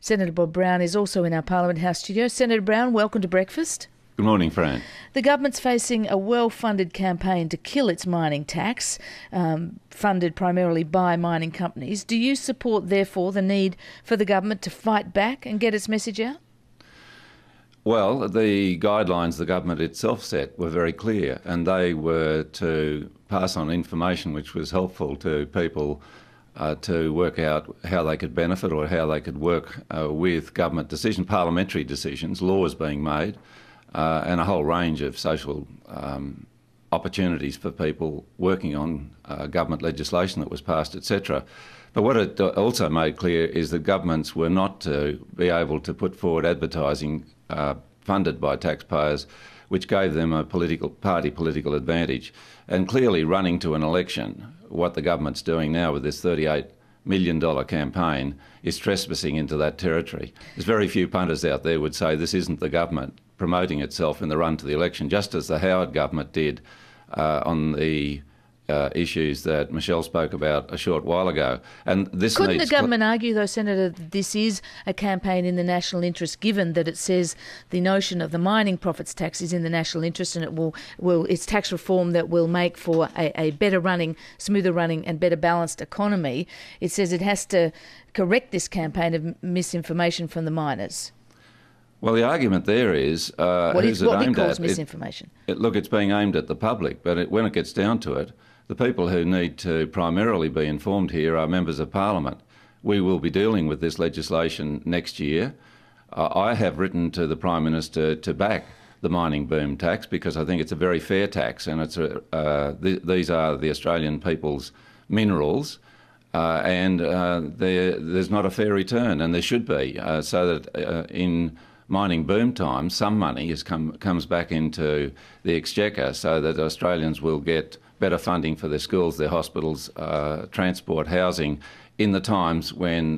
Senator Bob Brown is also in our Parliament House studio. Senator Brown, welcome to breakfast. Good morning, Fran. The government's facing a well-funded campaign to kill its mining tax, funded primarily by mining companies. Do you support, therefore, the need for the government to fight back and get its message out? Well, the guidelines the government itself set were very clear, and they were to pass on information which was helpful to people to work out how they could benefit or how they could work with government decisions, parliamentary decisions, laws being made, and a whole range of social opportunities for people working on government legislation that was passed, etc. But what it also made clear is that governments were not to be able to put forward advertising funded by taxpayers, which gave them a political advantage. And clearly, running to an election, what the government's doing now with this $38 million campaign is trespassing into that territory. There's very few punters out there would say this isn't the government promoting itself in the run to the election, just as the Howard government did on the issues that Michelle spoke about a short while ago. And this Couldn't the government argue, though, Senator, that this is a campaign in the national interest, given that it says the notion of the mining profits tax is in the national interest, and it's tax reform that will make for a better running, smoother running and better balanced economy? It says it has to correct this campaign of misinformation from the miners. Well, the argument there is what he calls misinformation. Look, it's being aimed at the public, but when it gets down to it, the people who need to primarily be informed here are members of Parliament. We will be dealing with this legislation next year. I have written to the Prime Minister to back the mining boom tax because I think it's a very fair tax, and it's these are the Australian people's minerals, and there's not a fair return, and there should be, so that in mining boom time, some money comes back into the exchequer so that Australians will get better funding for their schools, their hospitals, transport, housing, in the times when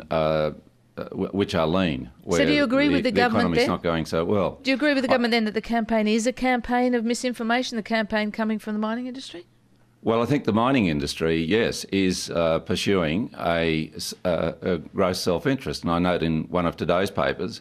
which are lean. So do you agree with the government economy's not going so well. Do you agree with the government then that the campaign is a campaign of misinformation, the campaign coming from the mining industry? Well, I think the mining industry, yes, is pursuing a gross self-interest. And I note in one of today's papers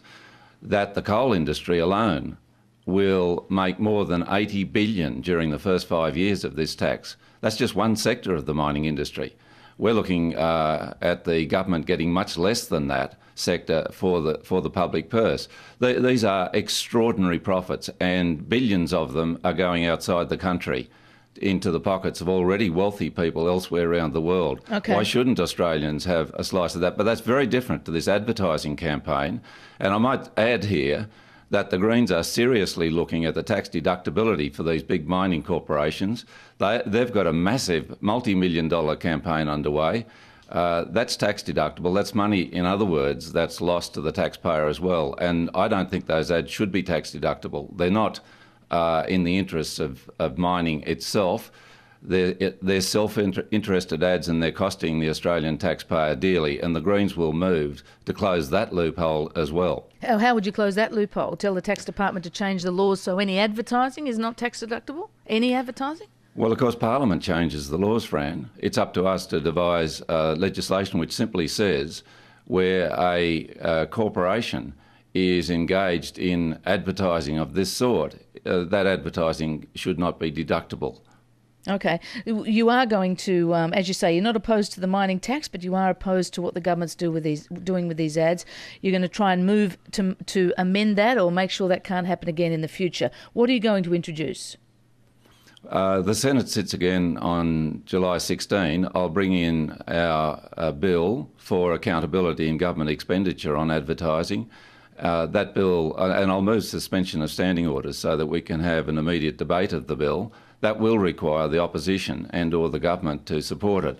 that the coal industry alone will make more than $80 billion during the first 5 years of this tax. That's just one sector of the mining industry. We're looking at the government getting much less than that sector for the public purse. These are extraordinary profits, and billions of them are going outside the country into the pockets of already wealthy people elsewhere around the world. Okay. Why shouldn't Australians have a slice of that? But that's very different to this advertising campaign. And I might add here that the Greens are seriously looking at the tax deductibility for these big mining corporations. They've got a massive multi-million-dollar campaign underway. That's tax deductible. That's money, in other words, that's lost to the taxpayer as well. And I don't think those ads should be tax deductible. They're not in the interests of mining itself. They're self-interested ads, and they're costing the Australian taxpayer dearly, and the Greens will move to close that loophole as well. How would you close that loophole? Tell the tax department to change the laws so any advertising is not tax deductible? Any advertising? Well, of course, Parliament changes the laws, Fran. It's up to us to devise legislation which simply says where a corporation is engaged in advertising of this sort, that advertising should not be deductible. Okay. You are going to, as you say, you're not opposed to the mining tax, but you are opposed to what the government's doing with these ads. You're going to try and move to amend that or make sure that can't happen again in the future. What are you going to introduce? The Senate sits again on July 16. I'll bring in our bill for accountability in government expenditure on advertising. That bill, and I'll move suspension of standing orders so that we can have an immediate debate of the bill. That will require the opposition and or the government to support it.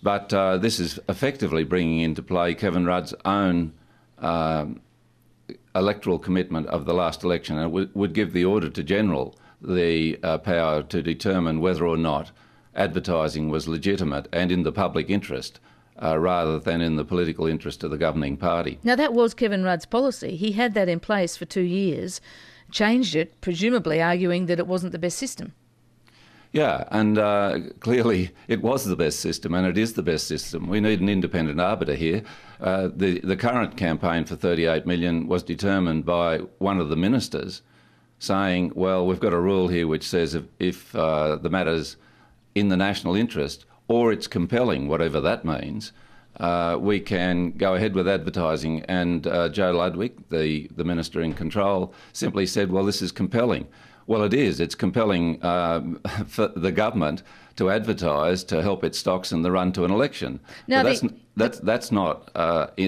But this is effectively bringing into play Kevin Rudd's own electoral commitment of the last election, and it would give the Auditor-General the power to determine whether or not advertising was legitimate and in the public interest, rather than in the political interest of the governing party. Now, that was Kevin Rudd's policy. He had that in place for 2 years, changed it, presumably arguing that it wasn't the best system. Yeah, and clearly it was the best system, and it is the best system. We need an independent arbiter here. The current campaign for 38 million was determined by one of the ministers saying, well, we've got a rule here which says if the matter's in the national interest or it's compelling, whatever that means, we can go ahead with advertising. And Joe Ludwig, the minister in control, simply said, well, this is compelling. Well, it is. It's compelling for the government to advertise to help its stocks in the run to an election. Now, that's not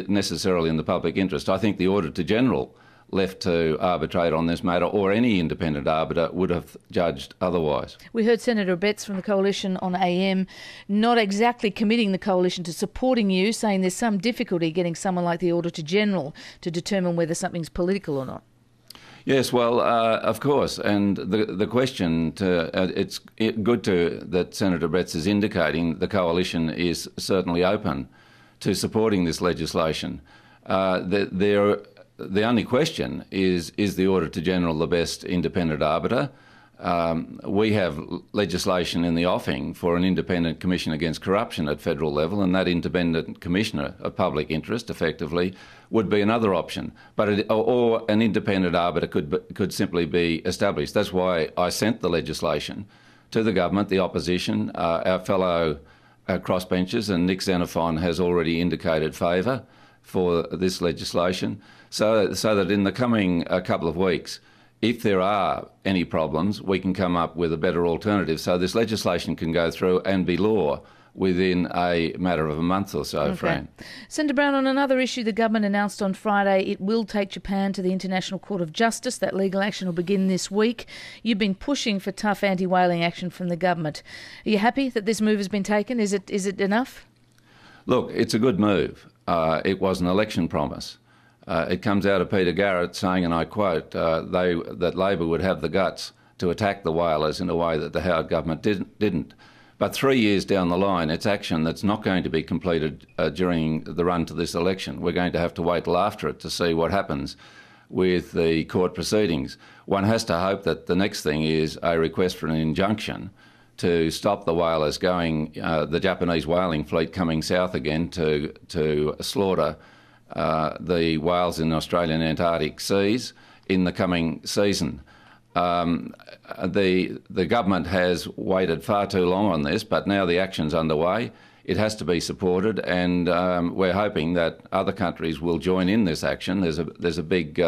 necessarily in the public interest. I think the Auditor-General left to arbitrate on this matter, or any independent arbiter would have judged otherwise. We heard Senator Betts from the Coalition on AM not exactly committing the Coalition to supporting you, saying there's some difficulty getting someone like the Auditor-General to determine whether something's political or not. Yes, well, of course, and the question, it's good that Senator Betts is indicating the Coalition is certainly open to supporting this legislation. The only question is the Auditor-General the best independent arbiter? We have legislation in the offing for an independent commission against corruption at federal level, and that independent commissioner of public interest, effectively, would be another option. Or an independent arbiter could simply be established. That's why I sent the legislation to the government, the opposition, our fellow crossbenchers, and Nick Xenophon has already indicated favour for this legislation, so that in the coming couple of weeks, if there are any problems, we can come up with a better alternative. So this legislation can go through and be law within a matter of a month or so, Fran. Senator Brown, on another issue, the government announced on Friday it will take Japan to the International Court of Justice. That legal action will begin this week. You've been pushing for tough anti-whaling action from the government. Are you happy that this move has been taken? Is it enough? Look, it's a good move. It was an election promise. It comes out of Peter Garrett saying, and I quote, that Labor would have the guts to attack the whalers in a way that the Howard government didn't. But 3 years down the line, it's action that's not going to be completed during the run to this election. We're going to have to wait till after it to see what happens with the court proceedings. One has to hope that the next thing is a request for an injunction to stop the whalers going, the Japanese whaling fleet coming south again to slaughter the whales in Australian and Antarctic seas in the coming season. The government has waited far too long on this, but now the action's underway. It has to be supported, and we're hoping that other countries will join in this action. There's a big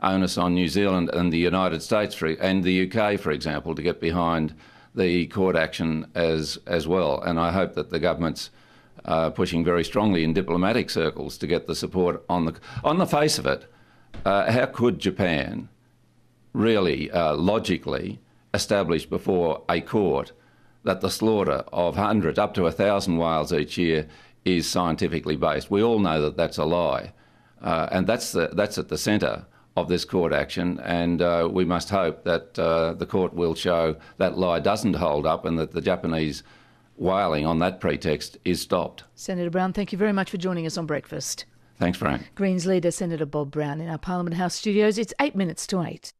onus on New Zealand and the United States and the UK, for example, to get behind the court action as well. And I hope that the government's pushing very strongly in diplomatic circles to get the support on the face of it. How could Japan really logically establish before a court that the slaughter of hundreds, up to 1,000 whales each year is scientifically based? We all know that that's a lie, and that's at the centre of this court action, and we must hope that the court will show that lie doesn't hold up and that the Japanese whaling on that pretext is stopped. Senator Brown, thank you very much for joining us on Breakfast. Thanks, Frank. Greens leader Senator Bob Brown in our Parliament House studios. It's 8 minutes to 8.